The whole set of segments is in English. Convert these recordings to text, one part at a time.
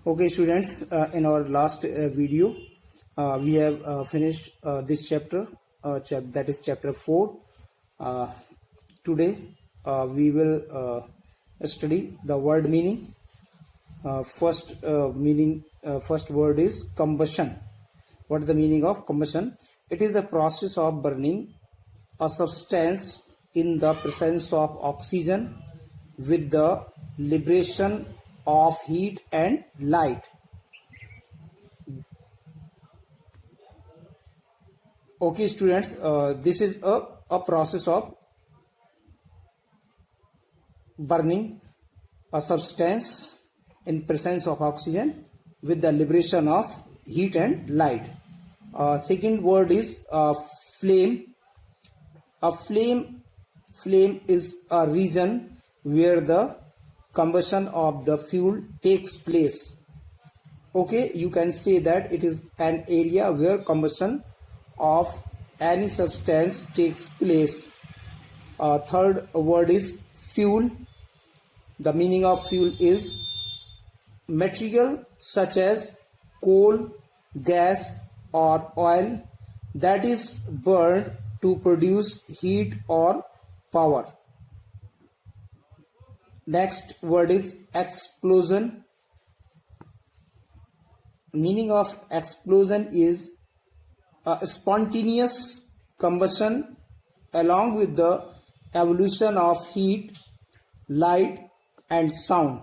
Okay, students, in our last video, we have finished this chapter, that is chapter 4. Today, we will study the word meaning. First word is combustion. What is the meaning of combustion? It is the process of burning a substance in the presence of oxygen with the liberation of heat and light. Okay, students, this is a process of burning a substance in presence of oxygen with the liberation of heat and light. Second word is flame. A flame is a region where the combustion of the fuel takes place. Okay, you can say that it is an area where combustion of any substance takes place. Third word is fuel. The meaning of fuel is material such as coal, gas or oil that is burned to produce heat or power. Next word is explosion. Meaning of explosion is a spontaneous combustion along with the evolution of heat, light and sound.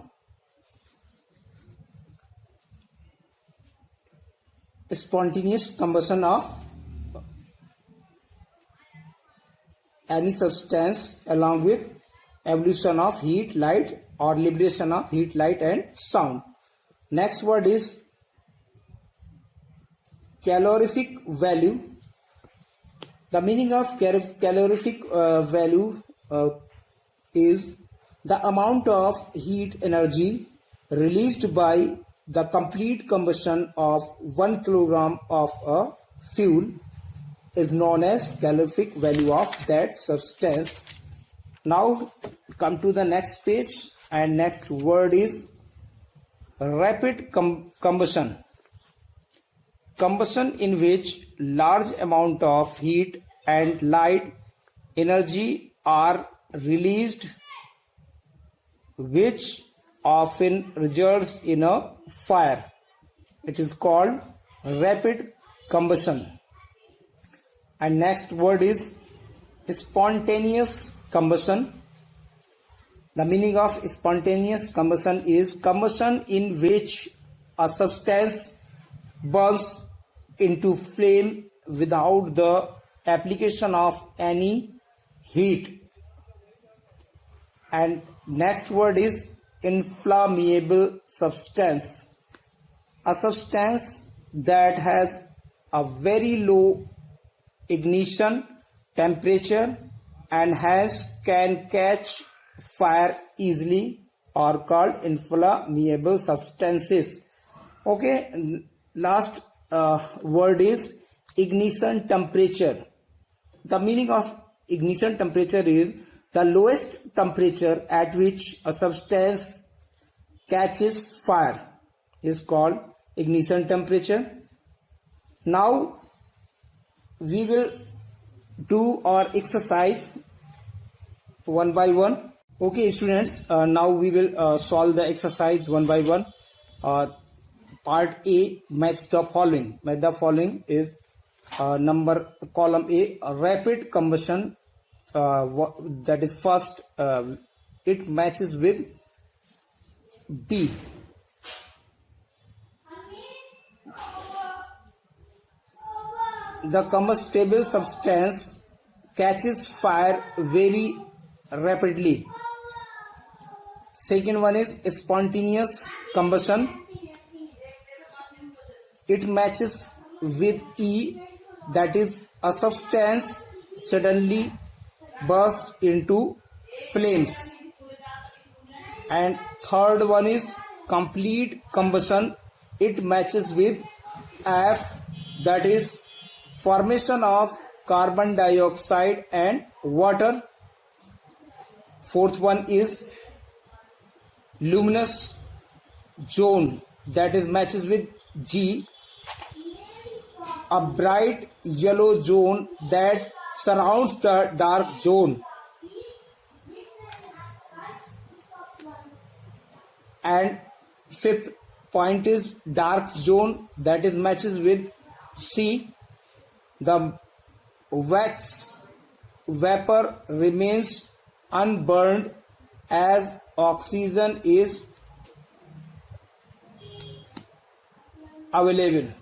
Spontaneous combustion of any substance along with evolution of heat, light or liberation of heat, light and sound. Next word is calorific value. The meaning of calorific value is the amount of heat energy released by the complete combustion of 1 kilogram of a fuel is known as calorific value of that substance. Now come to the next page, and next word is rapid combustion. Combustion in which large amount of heat and light energy are released, which often results in a fire. It is called rapid combustion. And next word is spontaneous combustion. The meaning of spontaneous combustion is combustion in which a substance burns into flame without the application of any heat. And next word is inflammable substance. A substance that has a very low ignition temperature and can catch fire easily are called inflammable substances. Okay, last word is ignition temperature. The meaning of ignition temperature is the lowest temperature at which a substance catches fire is called ignition temperature. Now we will do our exercise one by one. Okay, students, now we will solve the exercise one by one. Part A, match the following. Match the following is column A, rapid combustion. That is first, it matches with B. The combustible substance catches fire very rapidly. Second one is spontaneous combustion. It matches with E, that is a substance suddenly burst into flames. And third one is complete combustion. It matches with F, that is formation of carbon dioxide and water. Fourth one is luminous zone. that is matches with G. A bright yellow zone that surrounds the dark zone. And fifth point is dark zone, that is matches with C. The wax vapor remains unburned as oxygen is available.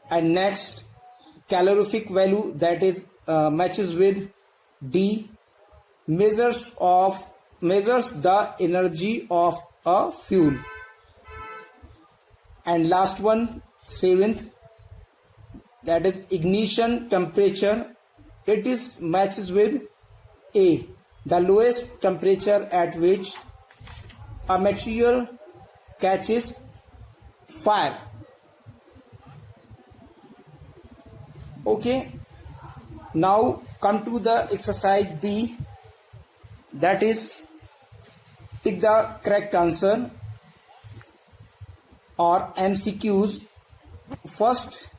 And next, calorific value, that is matches with D. Measures the energy of a fuel. And last one, seventh, that is ignition temperature. It is matches with A. The lowest temperature at which a material catches fire. Okay, now come to the exercise B, that is pick the correct answer or MCQs. First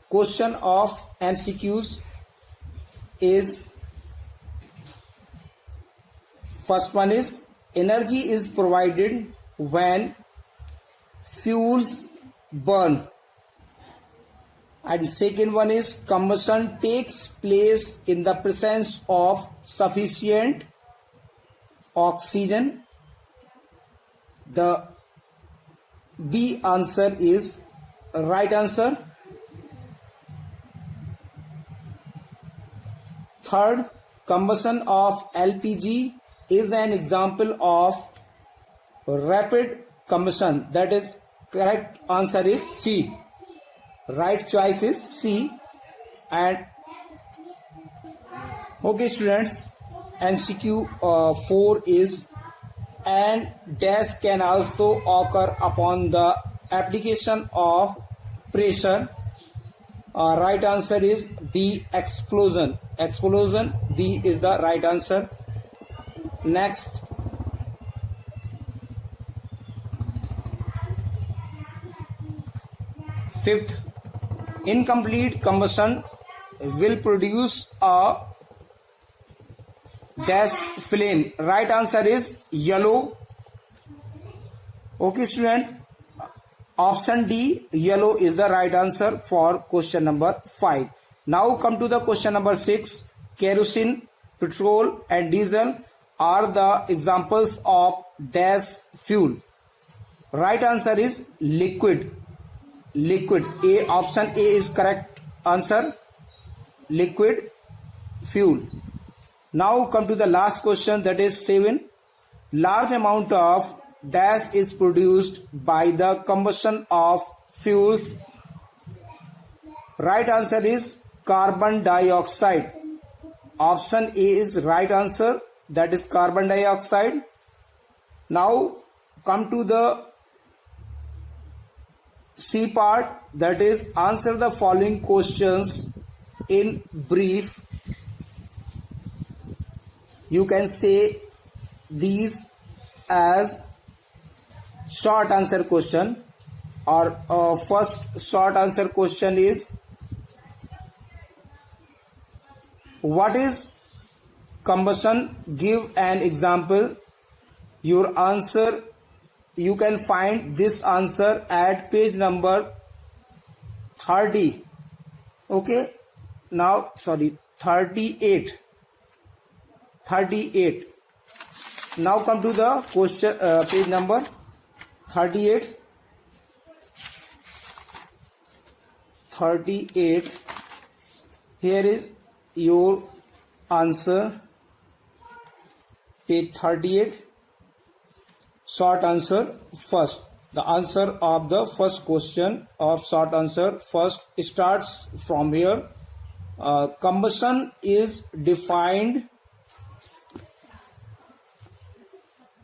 question of MCQs is, first one is energy is provided when fuels burn. And second one is combustion takes place in the presence of sufficient oxygen. The B answer is right answer. Third, combustion of LPG is an example of rapid combustion. That is correct answer is C. Right choice is C. And okay students, MCQ 4 is, and dash can also occur upon the application of pressure. Right answer is B, explosion. Explosion, B is the right answer. Next, fifth, incomplete combustion will produce a dash flame. Right answer is yellow. Okay students, option D, yellow is the right answer for question number 5. Now come to the question number 6. Kerosene, petrol and diesel are the examples of dash fuel. Right answer is liquid. Liquid. A, option A is correct answer. Liquid fuel. Now come to the last question, that is 7. Large amount of dash is produced by the combustion of fuels. Right answer is carbon dioxide. Option A is right answer, that is carbon dioxide. Now come to the C part, that is answer the following questions in brief. You can say these as short answer question, or first short answer question is, what is combustion? Give an example. Your answer, you can find this answer at page number 30. Okay, now 38. Now come to the question, page number 38. 38. Here is your answer. Page 38. Short answer first. The answer of the first question of short answer first starts from here. Combustion is defined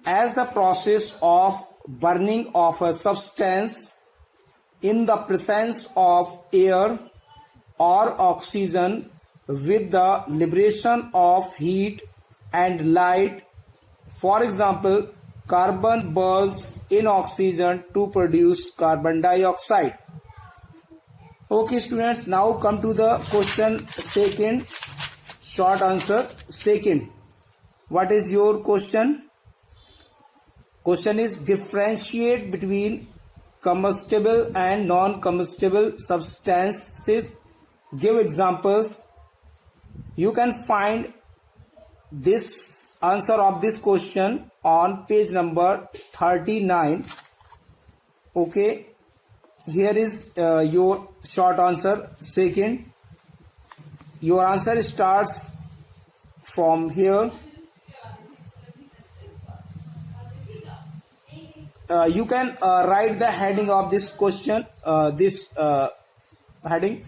as the process of burning of a substance in the presence of air or oxygen with the liberation of heat and light. For example, carbon burns in oxygen to produce carbon dioxide. Okay students, now come to the question second. Short answer second. What is your question? Question is differentiate between combustible and non-combustible substances. Give examples. You can find this answer of this question on page number 39. Okay, here is your short answer second. Your answer starts from here. You can write the heading of this question, heading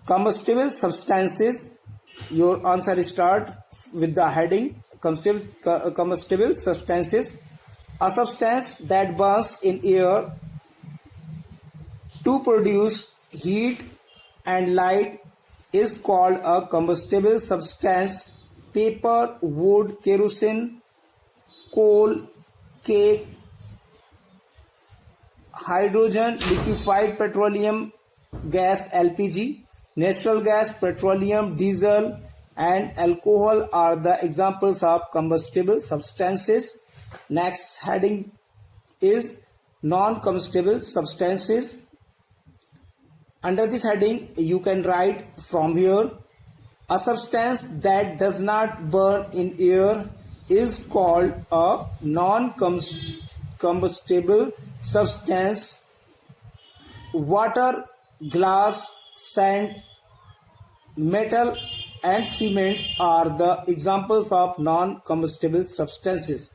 combustible substances. Your answer start with the heading combustible substances. A substance that burns in air to produce heat and light is called a combustible substance. Paper, wood, kerosene, coal, cake, hydrogen, liquefied petroleum gas LPG, natural gas, petroleum, diesel and alcohol are the examples of combustible substances. Next heading is non-combustible substances. Under this heading you can write from here, a substance that does not burn in air is called a non-combustible substance. Water, glass, sand, metal and cement are the examples of non-combustible substances.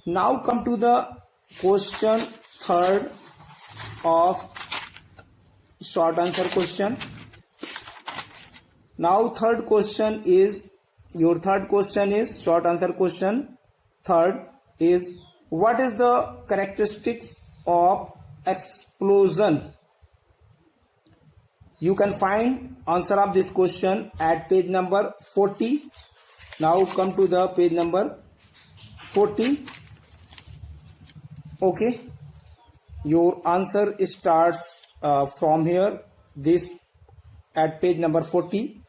Now come to the question third of short answer question. Now third question is, your third question is short answer question. Third is, what is the characteristics of explosion? You can find answer of this question at page number 40. Now come to the page number 40. Okay, your answer starts from here, this at page number 40.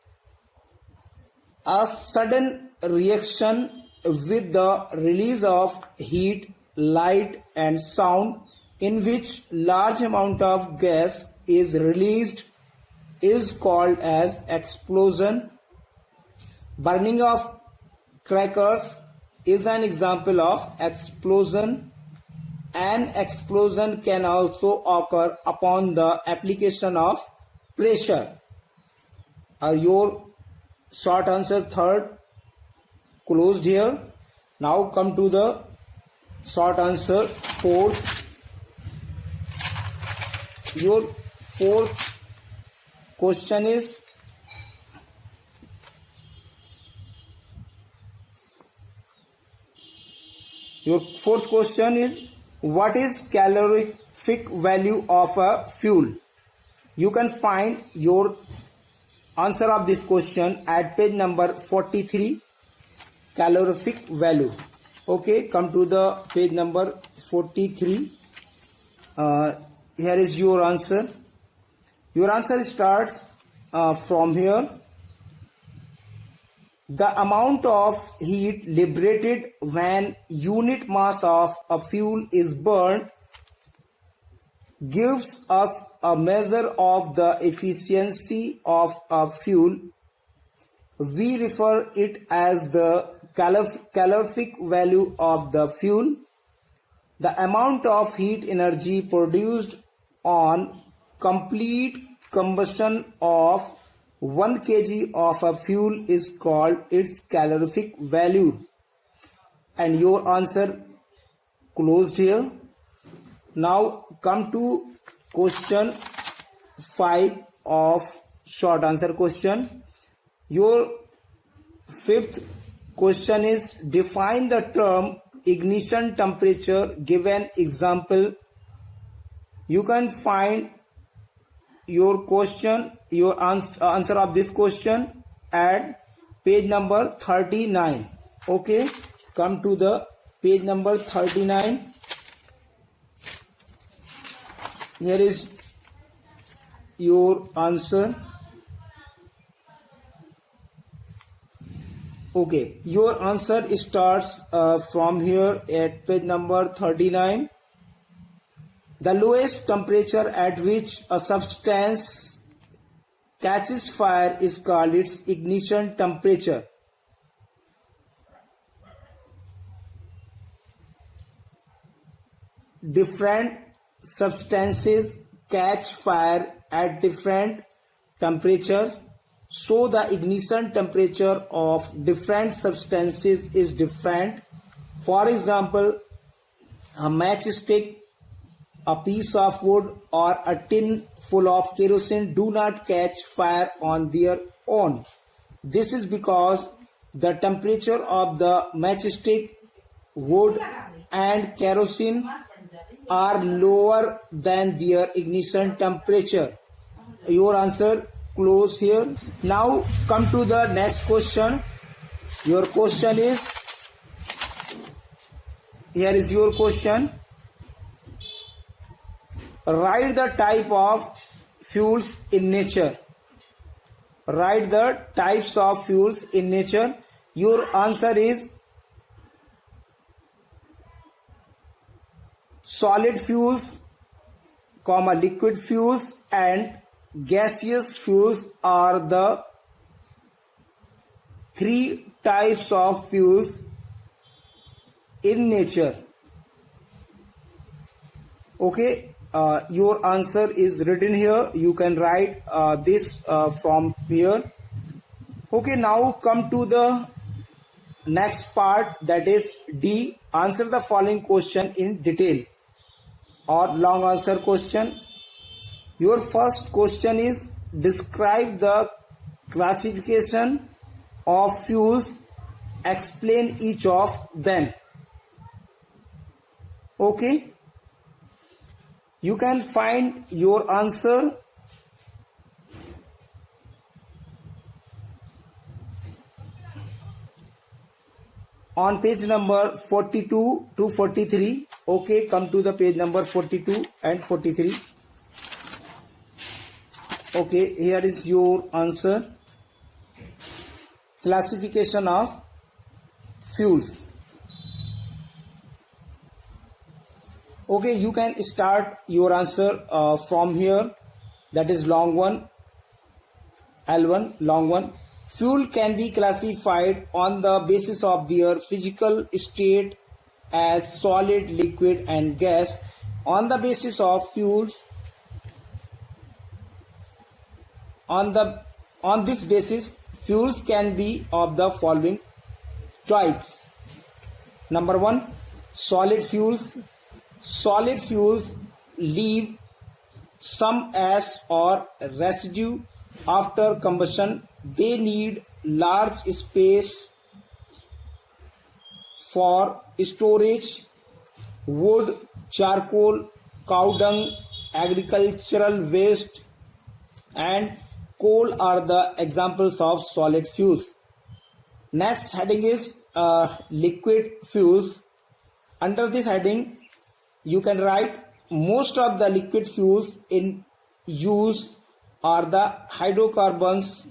A sudden reaction with the release of heat, light and sound in which large amount of gas is released is called as explosion. Burning of crackers is an example of explosion. An explosion can also occur upon the application of pressure. Your short answer third closed here. Now come to the short answer fourth. Your fourth question is, what is calorific value of a fuel? You can find your answer of this question at page number 43, calorific value. Okay, come to the page number 43. Here is your answer. Your answer starts from here. The amount of heat liberated when unit mass of a fuel is burned gives us a measure of the efficiency of a fuel. We refer it as the calorific value of the fuel. The amount of heat energy produced on complete combustion of 1 kg of a fuel is called its calorific value. And your answer closed here. Now come to question 5 of short answer question. Your fifth question is, define the term ignition temperature. Give an example. You can find your question, your answer of this question at page number 39. Okay, come to the page number 39. Here is your answer. Okay, your answer starts from here at page number 39. The lowest temperature at which a substance catches fire is called its ignition temperature. Different substances catch fire at different temperatures, so the ignition temperature of different substances is different. For example, a matchstick, a piece of wood, or a tin full of kerosene do not catch fire on their own. This is because the temperature of the matchstick, wood, and kerosene are lower than their ignition temperature. Your answer close here. Now come to the next question. Your question is, here is your question. Write the type of fuels in nature. Write the types of fuels in nature. Your answer is solid fuels, liquid fuels, and gaseous fuels are the three types of fuels in nature. Okay, your answer is written here. You can write this from here. Okay, now come to the next part, that is D. Answer the following question in detail, or long answer question. Your first question is, describe the classification of fuels. Explain each of them. Okay. You can find your answer on page number 42 to 43. Okay, come to the page number 42 and 43. Okay, here is your answer. Classification of fuels. Okay, you can start your answer from here. That is long one, L1, long one. Fuel can be classified on the basis of their physical state as solid, liquid, and gas. On the basis of fuels, on this basis, fuels can be of the following types. Number one, solid fuels. Solid fuels leave some ash or residue after combustion. They need large space for storage. Wood, charcoal, cow dung, agricultural waste, and coal are the examples of solid fuels. Next heading is liquid fuels. Under this heading, you can write most of the liquid fuels in use are the hydrocarbons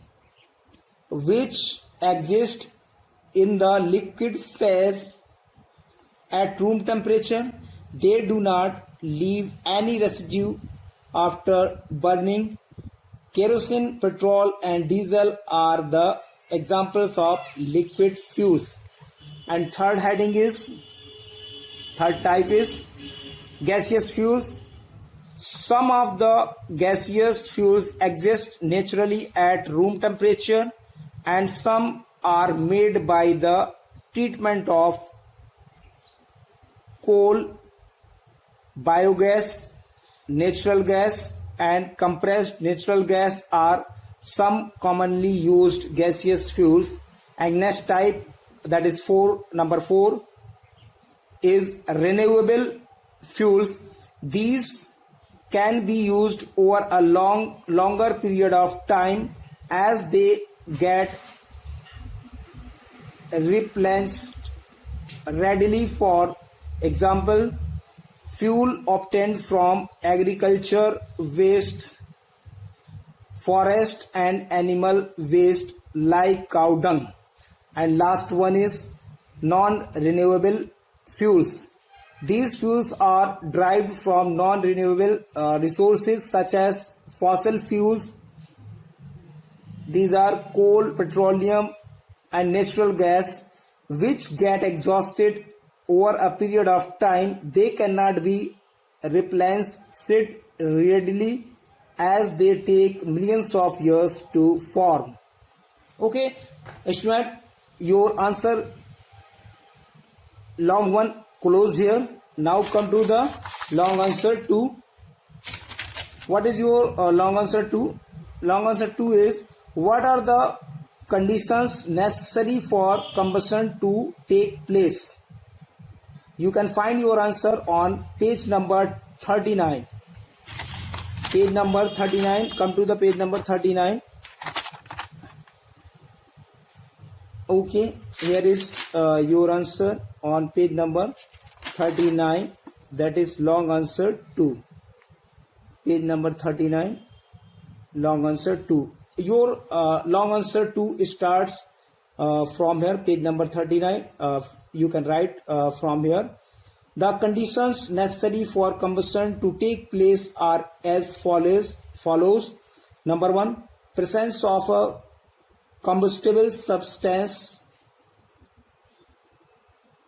which exist in the liquid phase at room temperature. They do not leave any residue after burning. Kerosene, petrol, and diesel are the examples of liquid fuels. And third type is gaseous fuels. Some of the gaseous fuels exist naturally at room temperature, and some are made by the treatment of coal, biogas, natural gas, and compressed natural gas are some commonly used gaseous fuels. And next type, that is number 4, is renewable fuels. These can be used over a longer period of time as they get replenished readily. For example, fuel obtained from agriculture waste, forest and animal waste like cow dung. And last one is non-renewable fuels. These fuels are derived from non-renewable resources such as fossil fuels. These are coal, petroleum and natural gas, which get exhausted over a period of time. They cannot be replenished readily as they take millions of years to form. Okay, student, your answer long one closed here. Now come to the long answer 2. What is your long answer 2? Long answer 2 is, what are the conditions necessary for combustion to take place? You can find your answer on page number 39. Page number 39. Come to the page number 39. Okay, here is your answer on page number 39. That is long answer 2. Page number 39. Long answer 2. Your long answer 2 starts from here, page number 39. You can write from here. The conditions necessary for combustion to take place are as follows. Number 1, presence of a combustible substance,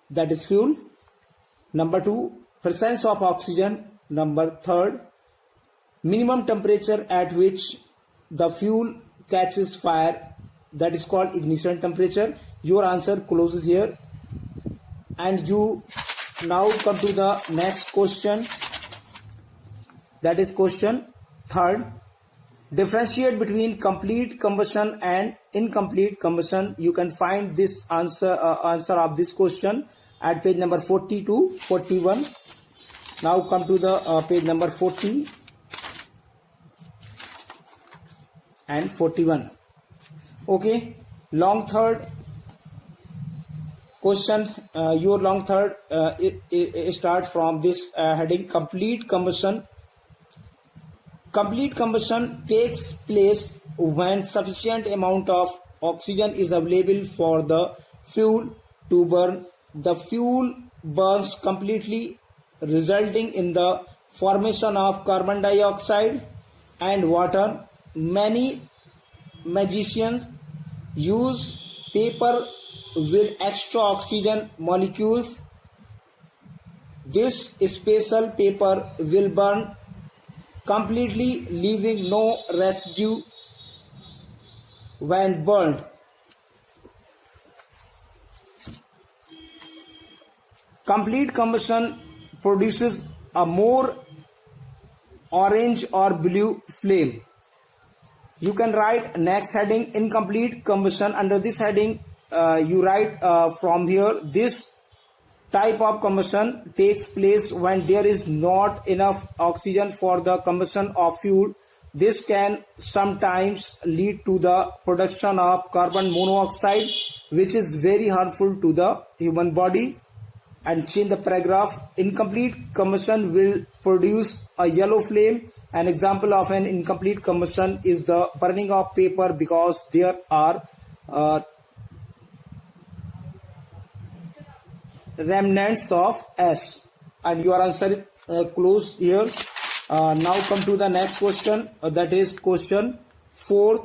that is fuel. Number 2, presence of oxygen. Number 3, minimum temperature at which the fuel catches fire, that is called ignition temperature. Your answer closes here. And you now come to the next question, that is question 3. Differentiate between complete combustion and incomplete combustion. You can find this answer of this question at page number 40 to 41. Now come to the page number 40 and 41. Okay, long third question. Your long third start from this heading, complete combustion. Complete combustion takes place when sufficient amount of oxygen is available for the fuel to burn. The fuel burns completely, resulting in the formation of carbon dioxide and water. Many magicians use paper with extra oxygen molecules. This special paper will burn completely, leaving no residue when burned. Complete combustion produces a more orange or blue flame. You can write next heading, incomplete combustion. Under this heading, you write from here, this type of combustion takes place when there is not enough oxygen for the combustion of fuel. This can sometimes lead to the production of carbon monoxide, which is very harmful to the human body. And change the paragraph. Incomplete combustion will produce a yellow flame. An example of an incomplete combustion is the burning of paper, because there are remnants of ash. And your answer closed here. Now come to the next question, that is question 4.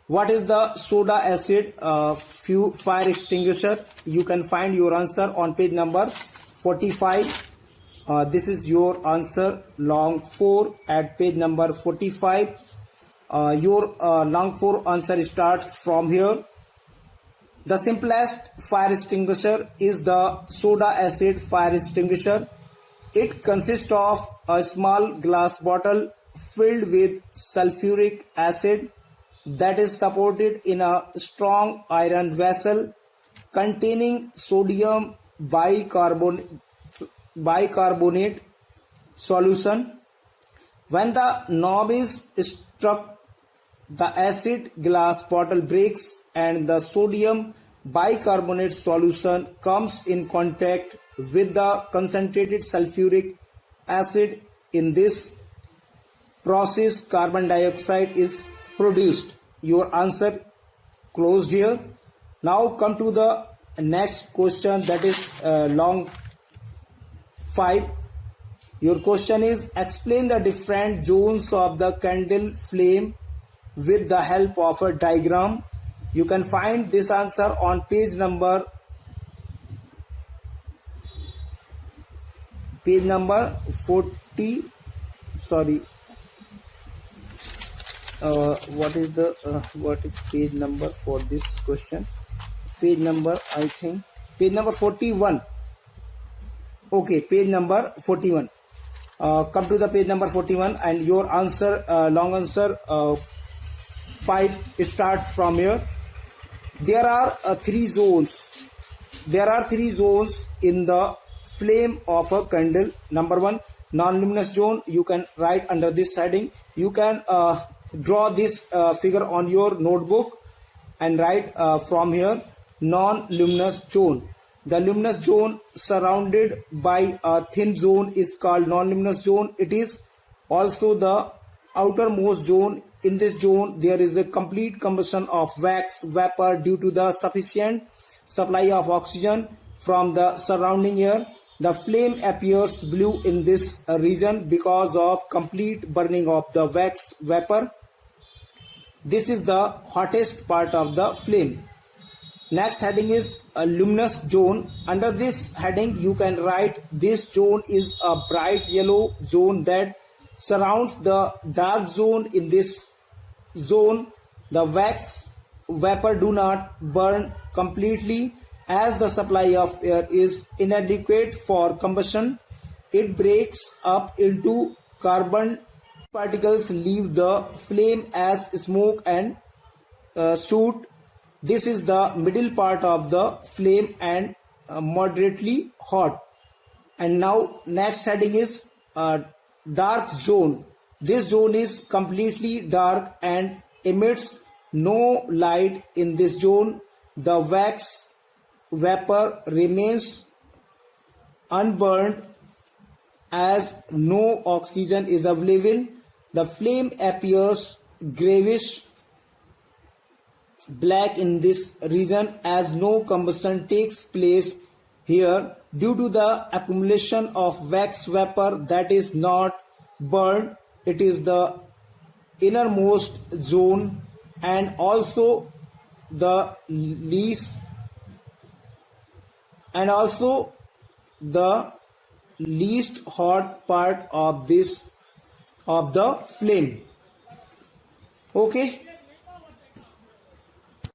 What is the soda acid fire extinguisher? You can find your answer on page number 45. This is your answer, long 4, at page number 45. Your long 4 answer starts from here. The simplest fire extinguisher is the soda acid fire extinguisher. It consists of a small glass bottle filled with sulfuric acid that is supported in a strong iron vessel containing sodium bicarbonate solution. When the knob is struck, the acid glass bottle breaks and the sodium bicarbonate solution comes in contact with the concentrated sulfuric acid. In this process, carbon dioxide is produced. Your answer closed here. Now come to the next question, that is long 5. Your question is, explain the different zones of the candle flame with the help of a diagram. You can find this answer on page number 40. Sorry, what is page number for this question? Page number, I think page number 41. Okay, page number 41. Come to the page number 41, and your answer, long answer 5 starts from here. There are 3 zones. There are 3 zones in the flame of a candle. Number 1, non-luminous zone. You can write under this heading. You can draw this figure on your notebook and write from here, non-luminous zone. The luminous zone surrounded by a thin zone is called non-luminous zone. It is also the outermost zone. In this zone, there is a complete combustion of wax vapor due to the sufficient supply of oxygen from the surrounding air. The flame appears blue in this region because of complete burning of the wax vapor. This is the hottest part of the flame. Next heading is a luminous zone. Under this heading, you can write this zone is a bright yellow zone that surrounds the dark zone. In this zone, the wax vapor do not burn completely as the supply of air is inadequate for combustion. It breaks up into carbon particles, leave the flame as smoke and soot. This is the middle part of the flame and moderately hot. And now next heading is dark zone. This zone is completely dark and emits no light. In this zone, the wax vapor remains unburned as no oxygen is available. The flame appears grayish black in this region as no combustion takes place here due to the accumulation of wax vapor that is not burned. It is the innermost zone and also the least hot part of the flame. Okay.